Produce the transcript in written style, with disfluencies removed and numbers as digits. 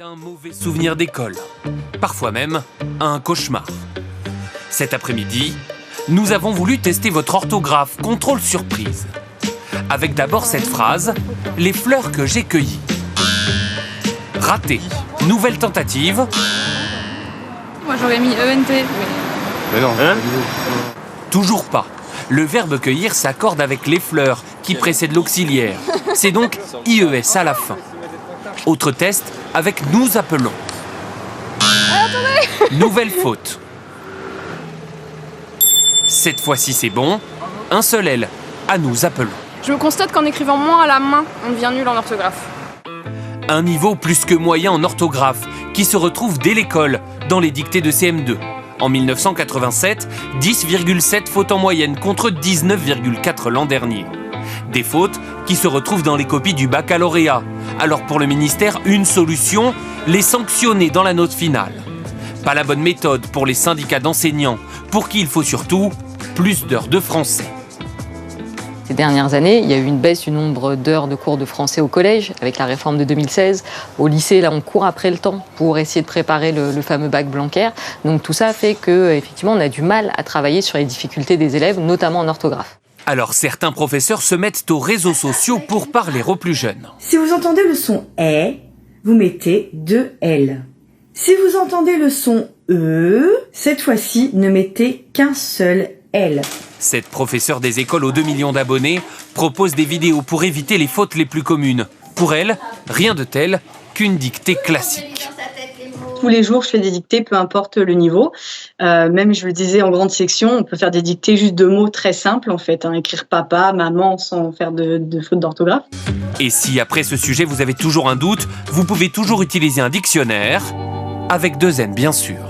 Un mauvais souvenir d'école, parfois même un cauchemar. Cet après-midi, nous avons voulu tester votre orthographe, contrôle surprise. Avec d'abord cette phrase, les fleurs que j'ai cueillies. Raté. Nouvelle tentative. Moi j'aurais mis ENT. Mais non. Toujours pas. Le verbe cueillir s'accorde avec les fleurs qui précèdent l'auxiliaire. C'est donc IES à la fin. Autre test avec nous appelons. Nouvelle faute. Cette fois-ci c'est bon. Un seul L. À nous appelons. Je me constate qu'en écrivant moins à la main, on devient nul en orthographe. Un niveau plus que moyen en orthographe qui se retrouve dès l'école dans les dictées de CM2. En 1987, 10,7 fautes en moyenne contre 19,4 l'an dernier. Des fautes qui se retrouvent dans les copies du baccalauréat. Alors pour le ministère, une solution, les sanctionner dans la note finale. Pas la bonne méthode pour les syndicats d'enseignants, pour qui il faut surtout plus d'heures de français. Ces dernières années, il y a eu une baisse du nombre d'heures de cours de français au collège avec la réforme de 2016. Au lycée, là, on court après le temps pour essayer de préparer le fameux bac Blanquer. Donc tout ça fait qu'effectivement, on a du mal à travailler sur les difficultés des élèves, notamment en orthographe. Alors certains professeurs se mettent aux réseaux sociaux pour parler aux plus jeunes. Si vous entendez le son « est », vous mettez 2 L. Si vous entendez le son « e », cette fois-ci, ne mettez qu'un seul L. Cette professeure des écoles aux 2 millions d'abonnés propose des vidéos pour éviter les fautes les plus communes. Pour elle, rien de tel qu'une dictée classique. Tous les jours, je fais des dictées, peu importe le niveau. Même, je le disais, en grande section, on peut faire des dictées juste de mots très simples, en fait. Écrire papa, maman, sans faire de faute d'orthographe. Et si après ce sujet, vous avez toujours un doute, vous pouvez toujours utiliser un dictionnaire, avec 2 N bien sûr.